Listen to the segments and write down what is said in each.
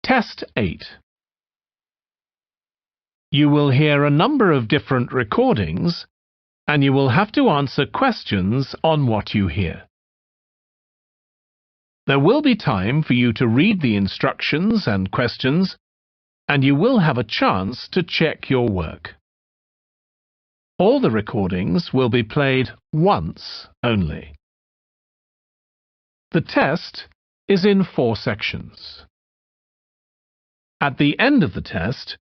Test 8. You will hear a number of different recordings, and you will have to answer questions on what you hear. There will be time for you to read the instructions and questions, and you will have a chance to check your work. All the recordings will be played once only. The test is in 4 sections. At the end of the test,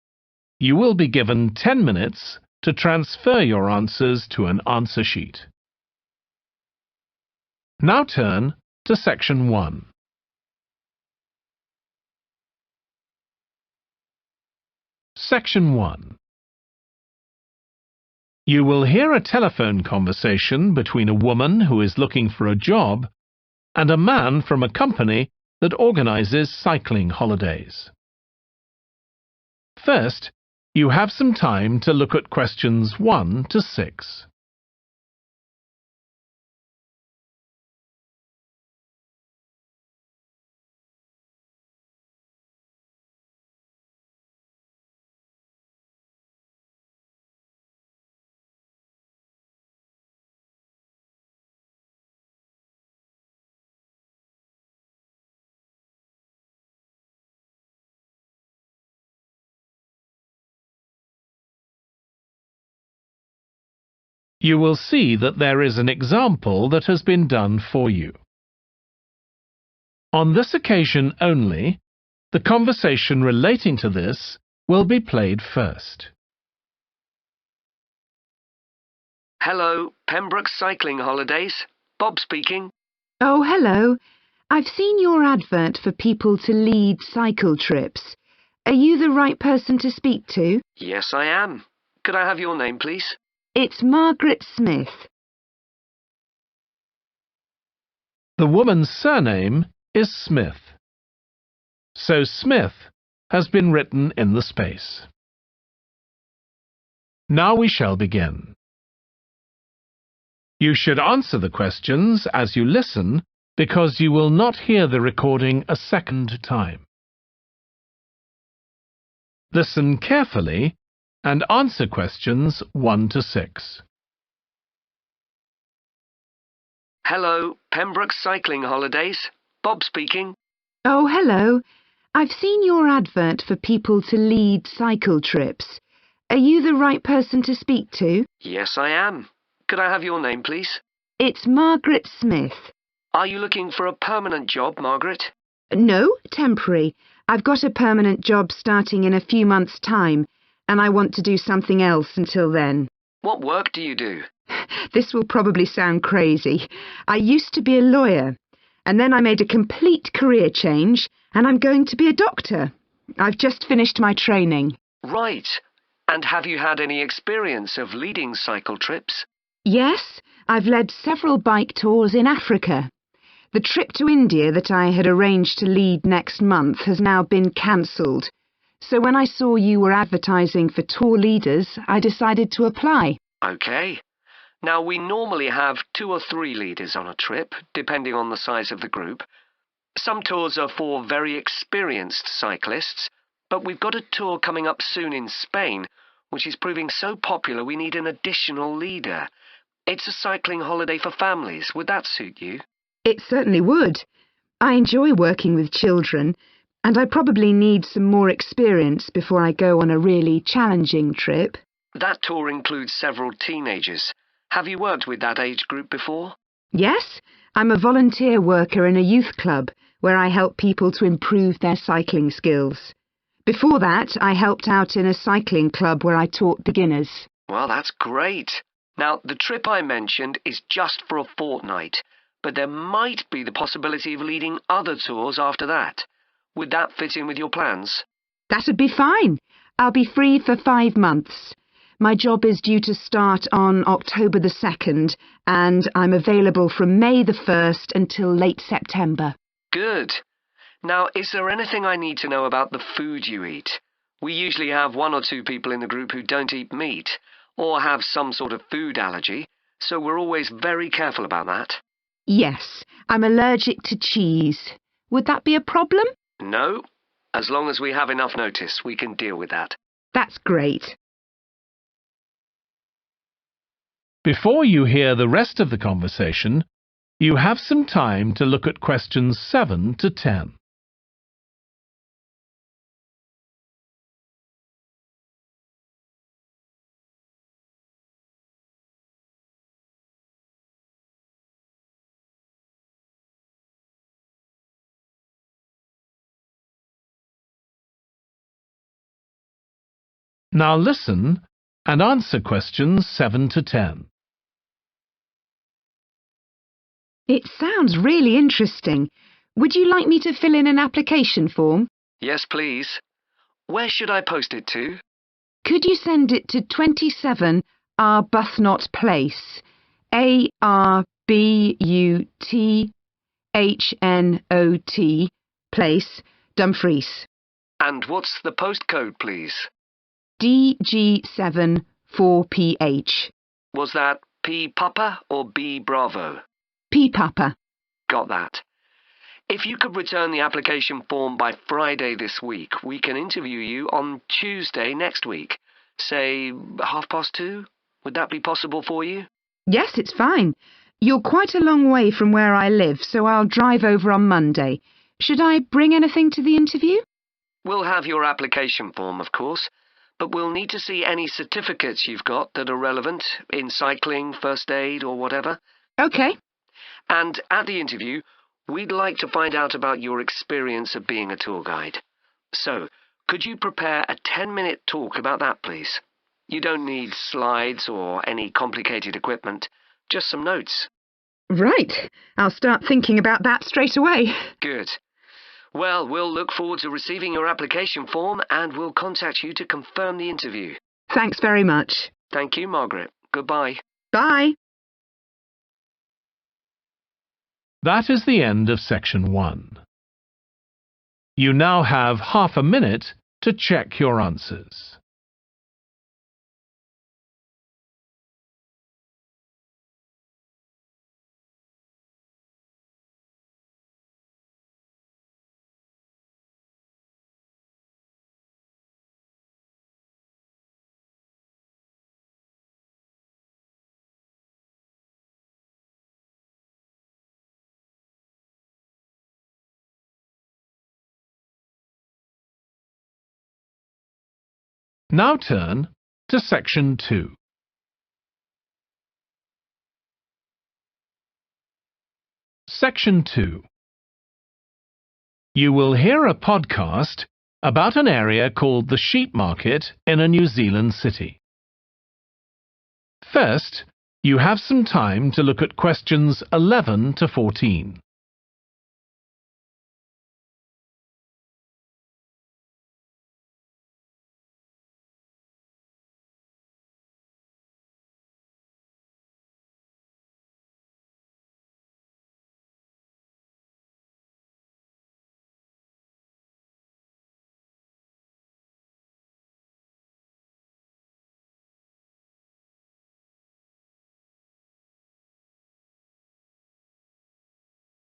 you will be given 10 minutes to transfer your answers to an answer sheet. Now turn to Section 1. Section 1. You will hear a telephone conversation between a woman who is looking for a job and a man from a company that organizes cycling holidays. First, you have some time to look at questions 1 to 6. You will see that there is an example that has been done for you. On this occasion only, the conversation relating to this will be played first. Hello, Pembroke Cycling Holidays. Bob speaking. Oh, hello. I've seen your advert for people to lead cycle trips. Are you the right person to speak to? Yes, I am. Could I have your name, please? It's Margaret Smith. The woman's surname is Smith, so Smith has been written in the space. Now we shall begin. You should answer the questions as you listen because you will not hear the recording a second time. Listen carefully and answer questions 1 to 6. Hello, Pembroke Cycling Holidays. Bob speaking. Oh, hello. I've seen your advert for people to lead cycle trips. Are you the right person to speak to? Yes, I am. Could I have your name, please? It's Margaret Smith. Are you looking for a permanent job, Margaret? No, temporary. I've got a permanent job starting in a few months' time, and I want to do something else until then. What work do you do? This will probably sound crazy. I used to be a lawyer, and then I made a complete career change, and I'm going to be a doctor. I've just finished my training. Right. And have you had any experience of leading cycle trips? Yes, I've led several bike tours in Africa. The trip to India that I had arranged to lead next month has now been cancelled. So when I saw you were advertising for tour leaders, I decided to apply. OK. Now, we normally have 2 or 3 leaders on a trip, depending on the size of the group. Some tours are for very experienced cyclists, but we've got a tour coming up soon in Spain, which is proving so popular we need an additional leader. It's a cycling holiday for families. Would that suit you? It certainly would. I enjoy working with children, and I probably need some more experience before I go on a really challenging trip. That tour includes several teenagers. Have you worked with that age group before? Yes, I'm a volunteer worker in a youth club where I help people to improve their cycling skills. Before that, I helped out in a cycling club where I taught beginners. Well, that's great. Now, the trip I mentioned is just for a fortnight, but there might be the possibility of leading other tours after that. Would that fit in with your plans? That'd be fine. I'll be free for 5 months. My job is due to start on October the 2nd, and I'm available from May the 1st until late September. Good. Now, is there anything I need to know about the food you eat? We usually have 1 or 2 people in the group who don't eat meat, or have some sort of food allergy, so we're always very careful about that. Yes, I'm allergic to cheese. Would that be a problem? No, As long as we have enough notice, we can deal with that. That's great. Before you hear the rest of the conversation, you have some time to look at questions 7 to 10. Now listen and answer questions 7 to 10. It sounds really interesting. Would you like me to fill in an application form? Yes, please. Where should I post it to? Could you send it to 27 Arbuthnot Place, Arbuthnot Place, Dumfries? And what's the postcode, please? DG7 4PH. Was that P Papa or B Bravo? P Papa. Got that. If you could return the application form by Friday this week, we can interview you on Tuesday next week. Say 2:30? Would that be possible for you? Yes, it's fine. You're quite a long way from where I live, so I'll drive over on Monday. Should I bring anything to the interview? We'll have your application form, of course, but we'll need to see any certificates you've got that are relevant in cycling, first aid, or whatever. OK. And at the interview, we'd like to find out about your experience of being a tour guide. So, could you prepare a 10-minute talk about that, please? You don't need slides or any complicated equipment, just some notes. Right. I'll start thinking about that straight away. Good. Well, we'll look forward to receiving your application form and we'll contact you to confirm the interview. Thanks very much. Thank you, Margaret. Goodbye. Bye. That is the end of section 1. You now have half a minute to check your answers. Now turn to section 2. Section 2. You will hear a podcast about an area called the Sheep Market in a New Zealand city. First, you have some time to look at questions 11 to 14.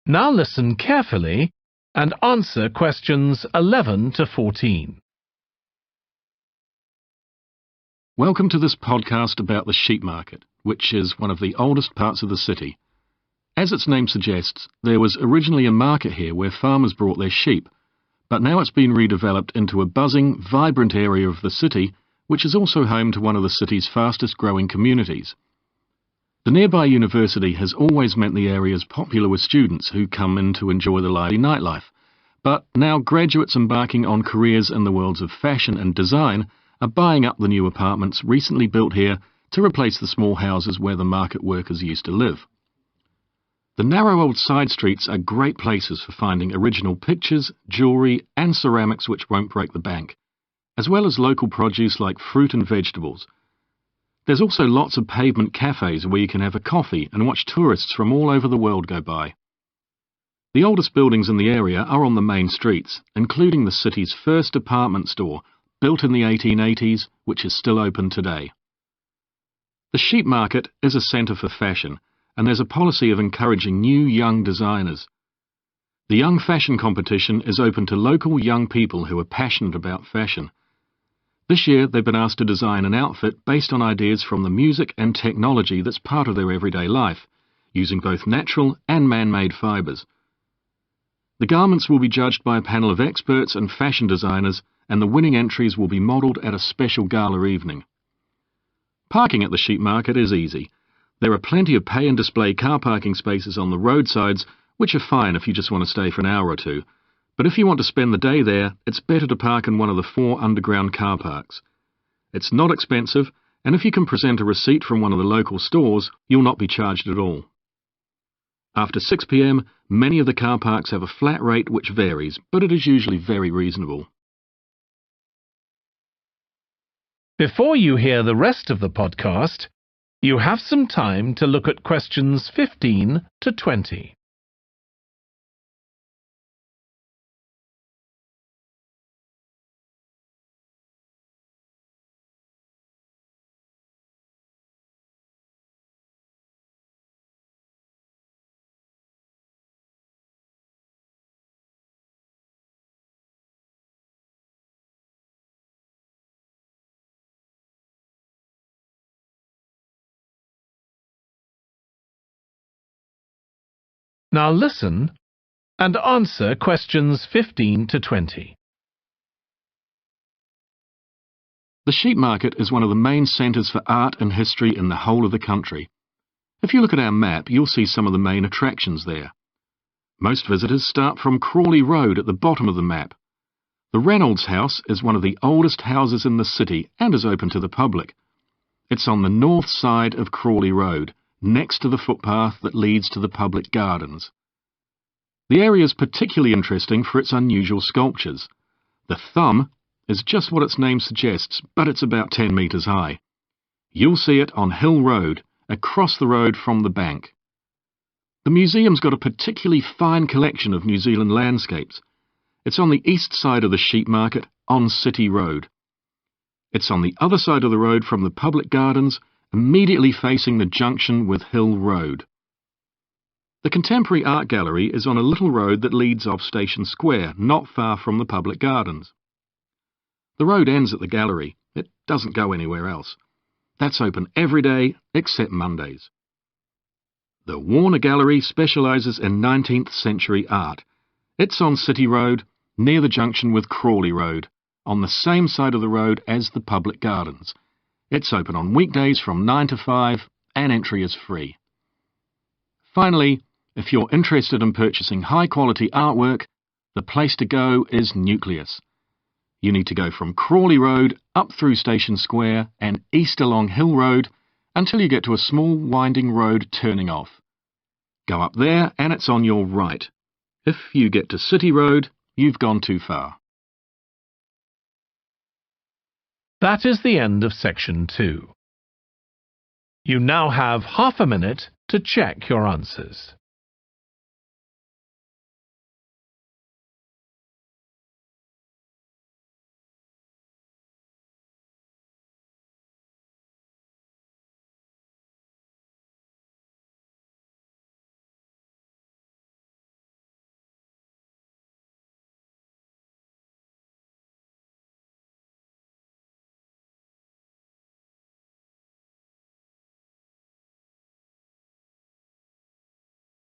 Now listen carefully and answer questions 11 to 14. Welcome to this podcast about the sheep market, which is one of the oldest parts of the city. As its name suggests, there was originally a market here where farmers brought their sheep, but now it's been redeveloped into a buzzing, vibrant area of the city, which is also home to one of the city's fastest growing communities. The nearby university has always meant the area is popular with students who come in to enjoy the lively nightlife, but now graduates embarking on careers in the worlds of fashion and design are buying up the new apartments recently built here to replace the small houses where the market workers used to live. The narrow old side streets are great places for finding original pictures, jewellery and ceramics which won't break the bank, as well as local produce like fruit and vegetables. There's also lots of pavement cafes where you can have a coffee and watch tourists from all over the world go by. The oldest buildings in the area are on the main streets, including the city's first department store, built in the 1880s, which is still open today. The sheep market is a centre for fashion, and there's a policy of encouraging new young designers. The Young Fashion Competition is open to local young people who are passionate about fashion. This year they've been asked to design an outfit based on ideas from the music and technology that's part of their everyday life, using both natural and man-made fibres. The garments will be judged by a panel of experts and fashion designers, and the winning entries will be modelled at a special gala evening. Parking at the sheep market is easy. There are plenty of pay and display car parking spaces on the roadsides, which are fine if you just want to stay for an hour or two. But if you want to spend the day there, it's better to park in one of the 4 underground car parks. It's not expensive, and if you can present a receipt from one of the local stores, you'll not be charged at all. After 6 p.m, many of the car parks have a flat rate which varies, but it is usually very reasonable. Before you hear the rest of the podcast, you have some time to look at questions 15 to 20. Now listen and answer questions 15 to 20. The sheep market is one of the main centres for art and history in the whole of the country. If you look at our map, you'll see some of the main attractions there. Most visitors start from Crawley Road at the bottom of the map. The Reynolds House is one of the oldest houses in the city and is open to the public. It's on the north side of Crawley Road, next to the footpath that leads to the public gardens. The area is particularly interesting for its unusual sculptures. The thumb is just what its name suggests, but it's about 10 metres high. You'll see it on Hill Road, across the road from the bank. The museum's got a particularly fine collection of New Zealand landscapes. It's on the east side of the sheep market, on City Road. It's on the other side of the road from the public gardens, immediately facing the junction with Hill Road. The Contemporary Art Gallery is on a little road that leads off Station Square, not far from the public gardens. The road ends at the gallery. It doesn't go anywhere else. That's open every day except Mondays. The Warner Gallery specialises in 19th century art. It's on City Road, near the junction with Crawley Road, on the same side of the road as the public gardens. It's open on weekdays from 9 to 5 and entry is free. Finally, if you're interested in purchasing high-quality artwork, the place to go is Nucleus. You need to go from Crawley Road up through Station Square and east along Hill Road until you get to a small winding road turning off. Go up there and it's on your right. If you get to City Road, you've gone too far. That is the end of section 2. You now have half a minute to check your answers.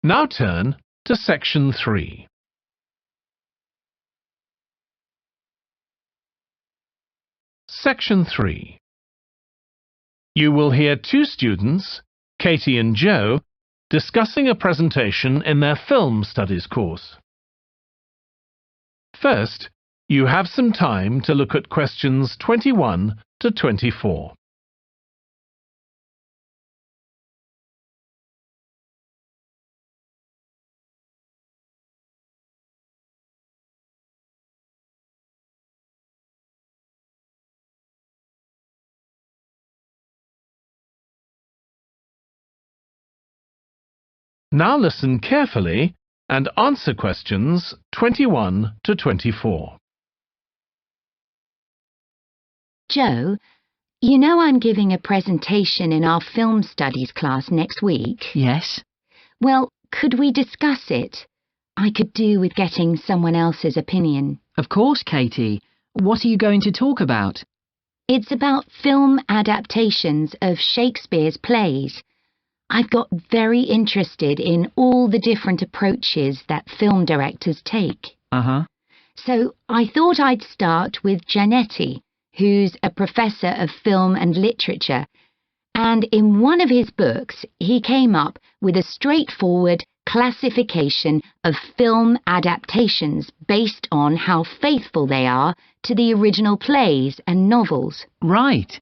Now turn to section 3. Section 3. You will hear 2 students, Katie and Joe, discussing a presentation in their film studies course. First, you have some time to look at questions 21 to 24. Now listen carefully and answer questions 21 to 24. Joe, you know I'm giving a presentation in our film studies class next week? Yes. Well, could we discuss it? I could do with getting someone else's opinion. Of course, Katie. What are you going to talk about? It's about film adaptations of Shakespeare's plays. I've got very interested in all the different approaches that film directors take. Uh-huh. So I thought I'd start with Giannetti, who's a professor of film and literature, and in one of his books he came up with a straightforward classification of film adaptations based on how faithful they are to the original plays and novels. Right.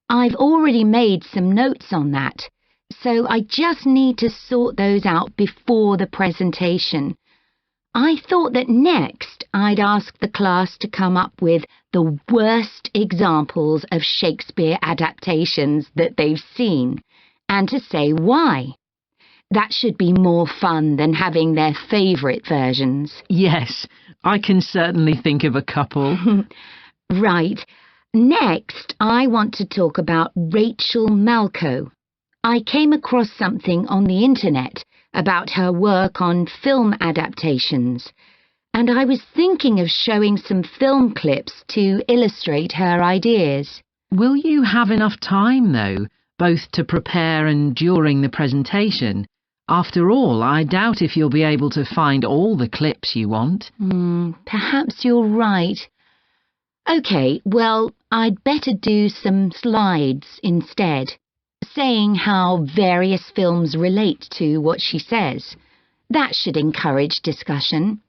I've already made some notes on that, so I just need to sort those out before the presentation. I thought that next I'd ask the class to come up with the worst examples of Shakespeare adaptations that they've seen, and to say why. That should be more fun than having their favourite versions. Yes, I can certainly think of a couple. Right. Next, I want to talk about Rachel Malco. I came across something on the internet about her work on film adaptations, and I was thinking of showing some film clips to illustrate her ideas. Will you have enough time, though, both to prepare and during the presentation? After all, I doubt if you'll be able to find all the clips you want. Perhaps you're right. OK, well, I'd better do some slides instead, saying how various films relate to what she says. That should encourage discussion.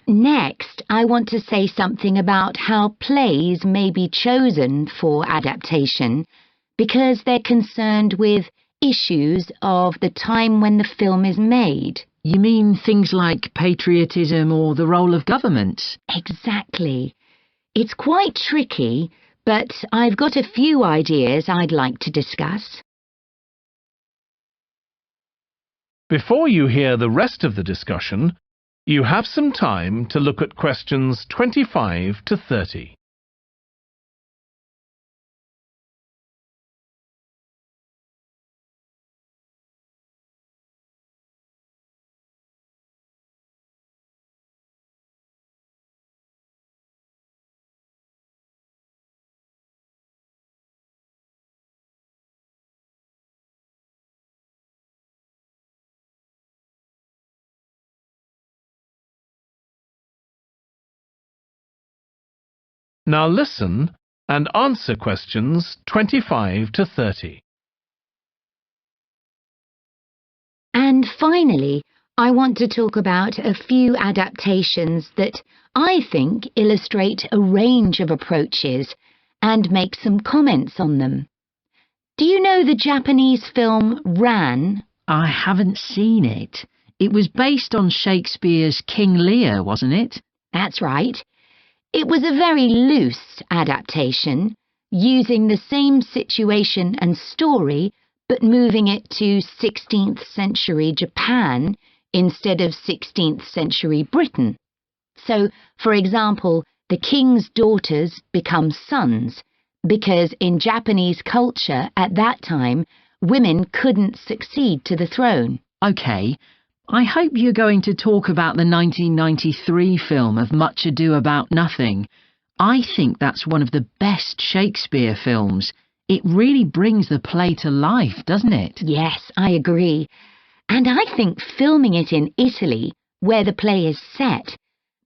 Next, I want to say something about how plays may be chosen for adaptation because they're concerned with issues of the time when the film is made. You mean things like patriotism or the role of government? Exactly. It's quite tricky, but I've got a few ideas I'd like to discuss. Before you hear the rest of the discussion, you have some time to look at questions 25 to 30. Now listen and answer questions 25 to 30. And finally, I want to talk about a few adaptations that I think illustrate a range of approaches and make some comments on them. Do you know the Japanese film Ran? I haven't seen it. It was based on Shakespeare's King Lear, wasn't it? That's right. It was a very loose adaptation, using the same situation and story, but moving it to 16th century Japan instead of 16th century Britain. So, for example, the king's daughters become sons, because in Japanese culture at that time, women couldn't succeed to the throne. OK. I hope you're going to talk about the 1993 film of Much Ado About Nothing. I think that's one of the best Shakespeare films. It really brings the play to life, doesn't it? Yes, I agree. And I think filming it in Italy, where the play is set,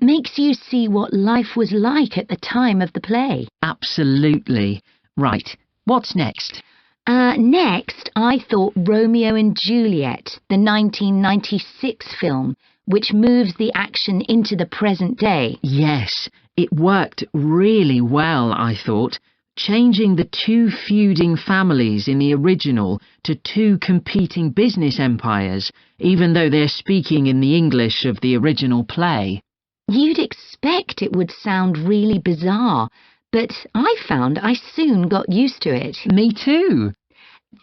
makes you see what life was like at the time of the play. Absolutely. Right. What's next? Next, I thought Romeo and Juliet, the 1996 film, which moves the action into the present day. Yes, it worked really well, I thought, changing the two feuding families in the original to two competing business empires, even though they're speaking in the English of the original play. You'd expect it would sound really bizarre, but I found I soon got used to it. Me too.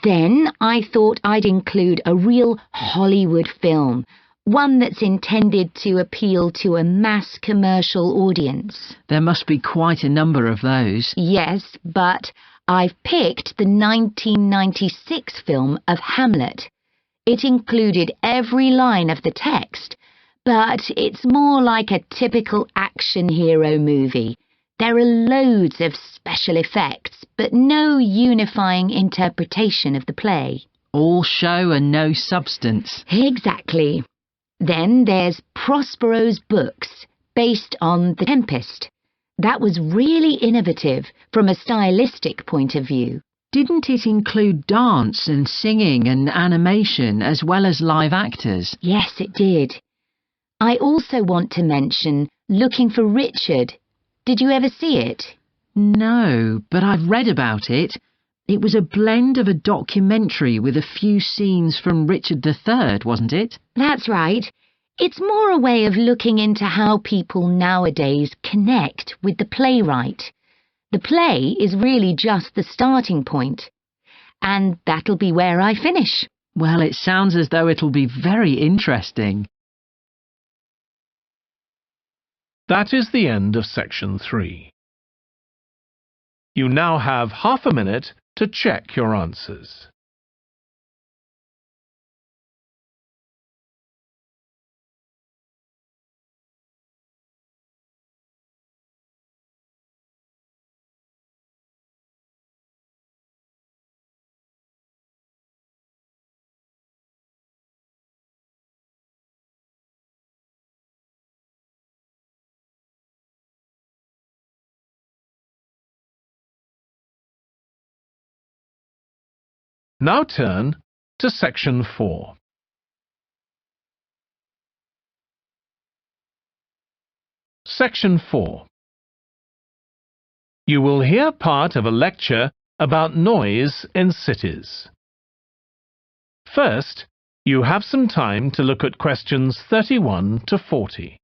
Then I thought I'd include a real Hollywood film, one that's intended to appeal to a mass commercial audience. There must be quite a number of those. Yes, but I've picked the 1996 film of Hamlet. It included every line of the text, but it's more like a typical action hero movie. There are loads of special effects, but no unifying interpretation of the play. All show and no substance. Exactly. Then there's Prospero's books, based on The Tempest. That was really innovative from a stylistic point of view. Didn't it include dance and singing and animation as well as live actors? Yes, it did. I also want to mention Looking for Richard. Did you ever see it? No, but I've read about it. It was a blend of a documentary with a few scenes from Richard III, wasn't it? That's right. It's more a way of looking into how people nowadays connect with the playwright. The play is really just the starting point. And that'll be where I finish. Well, it sounds as though it'll be very interesting. That is the end of section 3. You now have half a minute to check your answers. Now turn to section 4. Section 4. You will hear part of a lecture about noise in cities. First, you have some time to look at questions 31 to 40.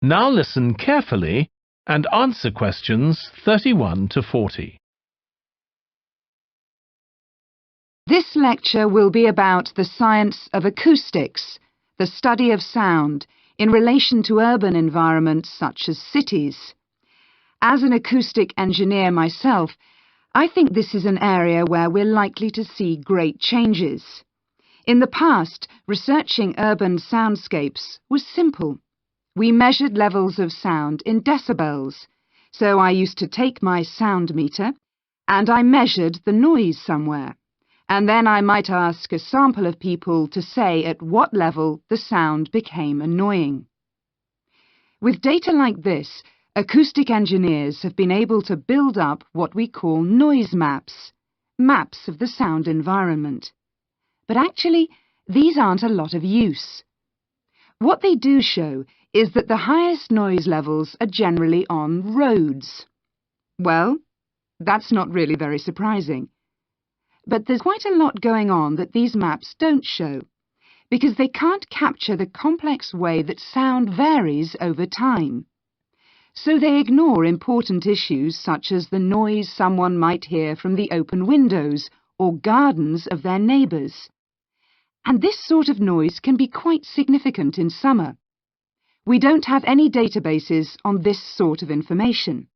Now listen carefully and answer questions 31 to 40. This lecture will be about the science of acoustics, the study of sound, in relation to urban environments such as cities. As an acoustic engineer myself, I think this is an area where we're likely to see great changes. In the past, researching urban soundscapes was simple. We measured levels of sound in decibels, so I used to take my sound meter and I measured the noise somewhere, and then I might ask a sample of people to say at what level the sound became annoying. With data like this, acoustic engineers have been able to build up what we call noise maps, maps of the sound environment. But actually, these aren't a lot of use. What they do show is that the highest noise levels are generally on roads. Well, that's not really very surprising. But there's quite a lot going on that these maps don't show, because they can't capture the complex way that sound varies over time. So they ignore important issues such as the noise someone might hear from the open windows or gardens of their neighbours. And this sort of noise can be quite significant in summer. We don't have any databases on this sort of information.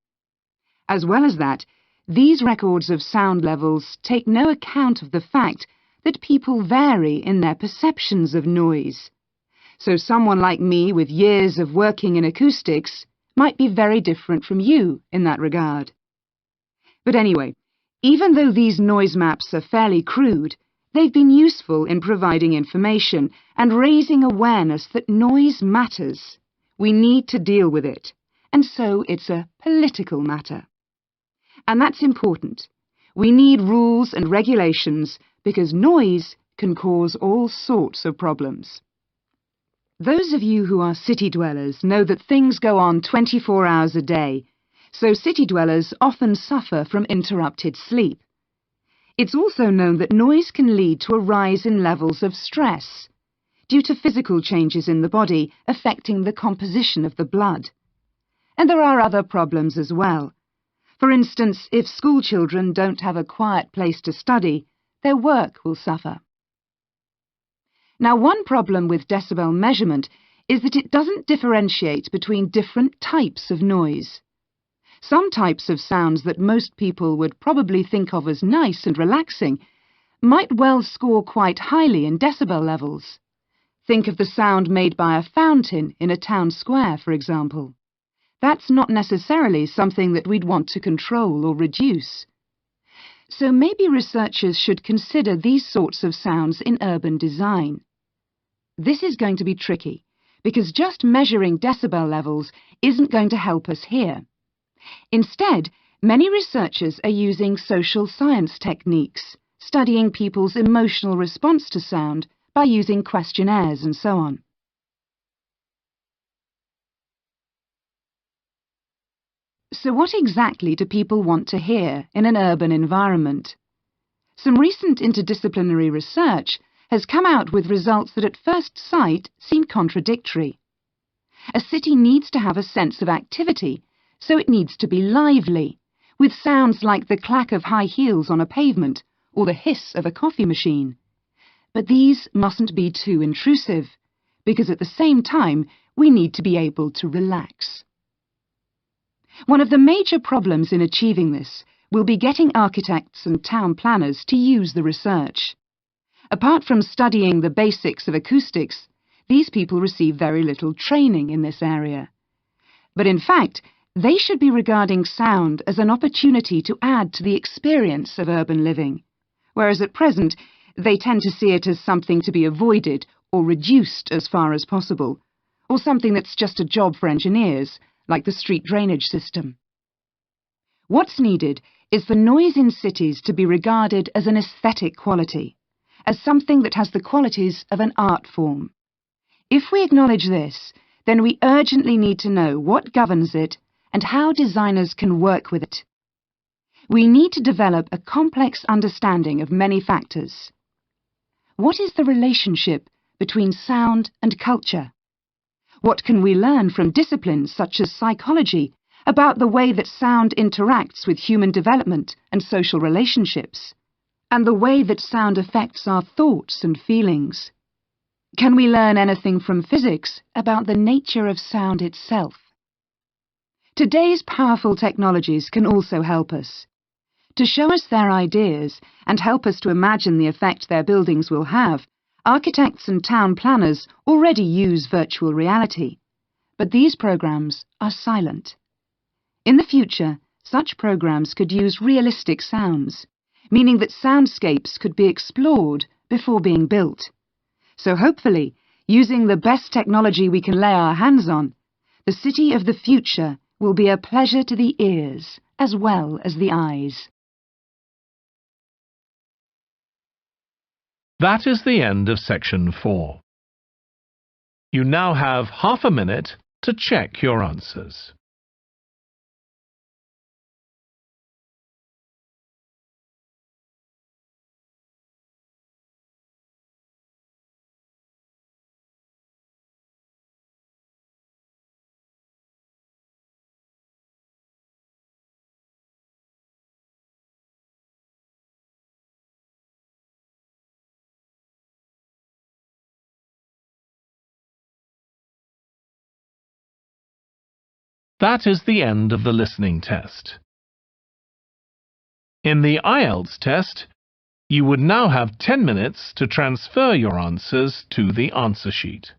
As well as that, these records of sound levels take no account of the fact that people vary in their perceptions of noise. So someone like me with years of working in acoustics might be very different from you in that regard. But anyway, even though these noise maps are fairly crude, they've been useful in providing information and raising awareness that noise matters. We need to deal with it, and so it's a political matter. And that's important. We need rules and regulations because noise can cause all sorts of problems. Those of you who are city dwellers know that things go on 24 hours a day, so city dwellers often suffer from interrupted sleep. It's also known that noise can lead to a rise in levels of stress due to physical changes in the body affecting the composition of the blood. And there are other problems as well. For instance, if school children don't have a quiet place to study, their work will suffer. Now, one problem with decibel measurement is that it doesn't differentiate between different types of noise. Some types of sounds that most people would probably think of as nice and relaxing might well score quite highly in decibel levels. Think of the sound made by a fountain in a town square, for example. That's not necessarily something that we'd want to control or reduce. So maybe researchers should consider these sorts of sounds in urban design. This is going to be tricky, because just measuring decibel levels isn't going to help us here. Instead, many researchers are using social science techniques, studying people's emotional response to sound by using questionnaires and so on. So what exactly do people want to hear in an urban environment? Some recent interdisciplinary research has come out with results that at first sight seem contradictory. A city needs to have a sense of activity, so it needs to be lively, with sounds like the clack of high heels on a pavement or the hiss of a coffee machine. But these mustn't be too intrusive, because at the same time we need to be able to relax. One of the major problems in achieving this will be getting architects and town planners to use the research. Apart from studying the basics of acoustics, these people receive very little training in this area. But in fact, they should be regarding sound as an opportunity to add to the experience of urban living, whereas at present they tend to see it as something to be avoided or reduced as far as possible, or something that's just a job for engineers, like the street drainage system. What's needed is for noise in cities to be regarded as an aesthetic quality, as something that has the qualities of an art form. If we acknowledge this, then we urgently need to know what governs it and how designers can work with it. We need to develop a complex understanding of many factors. What is the relationship between sound and culture? What can we learn from disciplines such as psychology about the way that sound interacts with human development and social relationships, and the way that sound affects our thoughts and feelings? Can we learn anything from physics about the nature of sound itself? Today's powerful technologies can also help us. To show us their ideas and help us to imagine the effect their buildings will have, architects and town planners already use virtual reality, but these programs are silent. In the future, such programs could use realistic sounds, meaning that soundscapes could be explored before being built. So hopefully, using the best technology we can lay our hands on, the city of the future will be a pleasure to the ears as well as the eyes. That is the end of section 4. You now have half a minute to check your answers. That is the end of the listening test. In the IELTS test, you would now have 10 minutes to transfer your answers to the answer sheet.